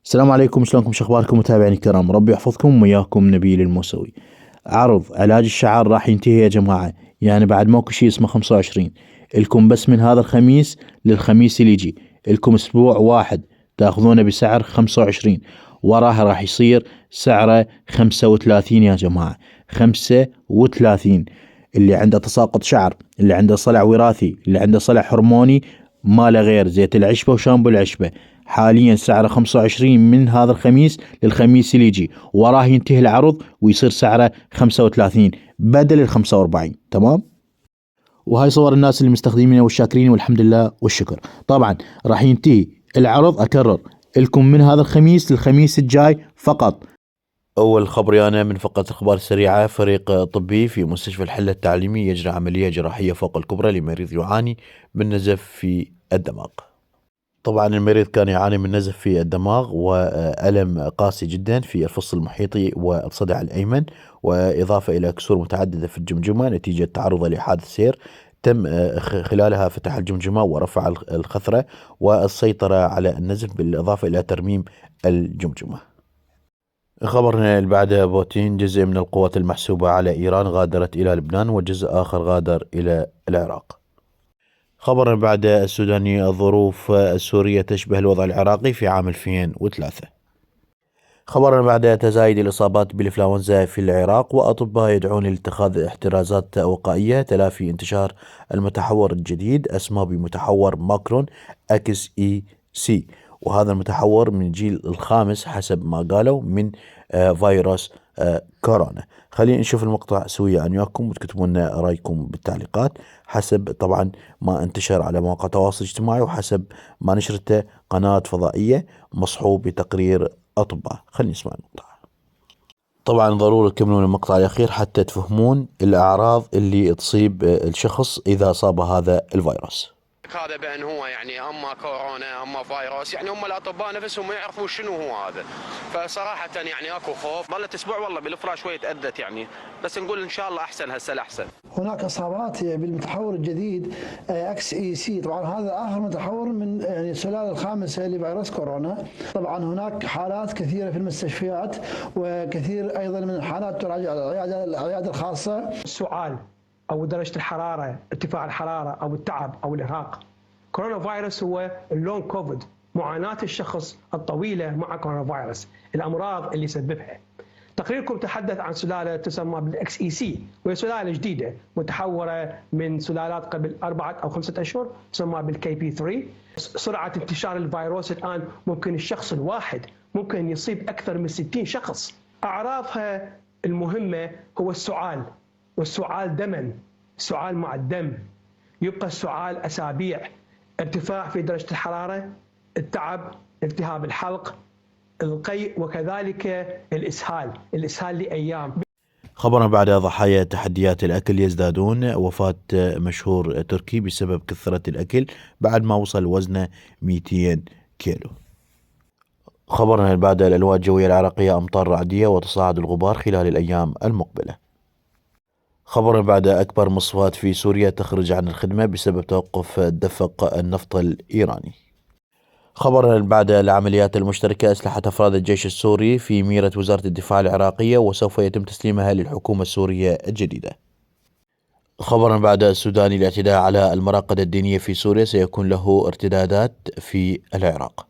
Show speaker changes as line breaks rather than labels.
السلام عليكم، شلونكم؟ شخباركم متابعيني الكرام؟ ربي يحفظكم وياكم نبيل الموسوي. عرض علاج الشعر راح ينتهي يا جماعة، يعني بعد ماكو شيء اسمه 25. الكم بس من هذا الخميس للخميس اللي يجي، الكم اسبوع واحد تاخذونه بسعر 25، وراها راح يصير سعره 35 يا جماعة. 35. اللي عنده تساقط شعر، اللي عنده صلع وراثي، اللي عنده صلع هرموني، ما له غير زيت العشبة وشامبو العشبة، حاليا سعره 25 من هذا الخميس للخميس اللي يجي، وراه ينتهي العرض ويصير سعره 35 بدل ال 45. تمام. وهاي صور الناس اللي مستخدمينه والشاكرين والحمد لله والشكر. طبعا راح ينتهي العرض، اكرر لكم، من هذا الخميس للخميس الجاي فقط. أول خبر يانا من فقرة الأخبار السريعة. فريق طبي في مستشفى الحلة التعليمي يجري عملية جراحية فوق الكبرى لمريض يعاني من نزف في الدماغ. طبعا المريض كان يعاني من نزف في الدماغ وألم قاسي جدا في الفص المحيطي والصدع الأيمن، وإضافة إلى كسور متعددة في الجمجمة نتيجة تعرضه لحادث سير. تم خلالها فتح الجمجمة ورفع الخثرة والسيطرة على النزف، بالإضافة إلى ترميم الجمجمة. خبرنا اللي بعده. بوتين: جزء من القوات المحسوبة على إيران غادرت إلى لبنان، وجزء آخر غادر إلى العراق. خبرنا بعد. السوداني: الظروف السورية تشبه الوضع العراقي في عام 2003. خبرنا بعد. تزايد الإصابات بالإنفلونزا في العراق، وأطباء يدعون لاتخاذ احترازات وقائية تلافي انتشار المتحور الجديد اسمه بمتحور ماكرون اكس اي سي، وهذا المتحور من الجيل الخامس حسب ما قالوا من فيروس كورونا. خلينا نشوف المقطع سويا أنا وياكم وتكتبون لنا رأيكم بالتعليقات حسب طبعا ما انتشر على مواقع التواصل الاجتماعي وحسب ما نشرته قناة فضائية مصحوب بتقرير أطباء. خلينا نسمع المقطع. طبعا ضروري تكملون المقطع الأخير حتى تفهمون الأعراض اللي تصيب الشخص إذا أصاب هذا الفيروس.
هذا بأن هو يعني اما كورونا اما فيروس، يعني هم الاطباء نفسهم ما يعرفون شنو هو هذا، فصراحه يعني اكو خوف. ظلت اسبوع والله بالفراش شويه تاذت يعني، بس نقول ان شاء الله احسن هسه الاحسن.
هناك اصابات بالمتحور الجديد اكس اي سي، طبعا هذا اخر متحور من يعني السلاله الخامسه لفيروس كورونا. طبعا هناك حالات كثيره في المستشفيات، وكثير ايضا من الحالات تراجع العياده الخاصه.
السعال أو درجة الحرارة، ارتفاع الحرارة أو التعب أو الإرهاق. كورونا فيروس هو اللونج كوفيد، معاناة الشخص الطويلة مع كورونا فيروس، الأمراض اللي يسببها. تقريركم تحدث عن سلالة تسمى بالاكس اي سي، وهي سلالة جديدة متحورة من سلالات قبل 4 أو 5 أشهر تسمى بالكي بي 3. سرعة انتشار الفيروس الآن ممكن الشخص الواحد ممكن يصيب أكثر من 60 شخص. أعراضها المهمة هو السعال، والسعال دما، السعال مع الدم، يبقى السعال أسابيع، ارتفاع في درجة الحرارة، التعب، التهاب الحلق، القيء، وكذلك الإسهال لأيام.
خبرنا بعد. ضحايا تحديات الأكل يزدادون، وفاة مشهور تركي بسبب كثرة الأكل بعد ما وصل وزنه 200 كيلو. خبرنا بعد. الألواء الجوية العراقية: أمطار رعدية وتصاعد الغبار خلال الأيام المقبلة. خبرنا بعد. أكبر مصفاة في سوريا تخرج عن الخدمة بسبب توقف دفق النفط الإيراني. خبرنا بعد. العمليات المشتركة: أسلحة أفراد الجيش السوري في ميرة وزارة الدفاع العراقية، وسوف يتم تسليمها للحكومة السورية الجديدة. خبرنا بعد. السوداني: الاعتداء على المراقد الدينية في سوريا سيكون له ارتدادات في العراق.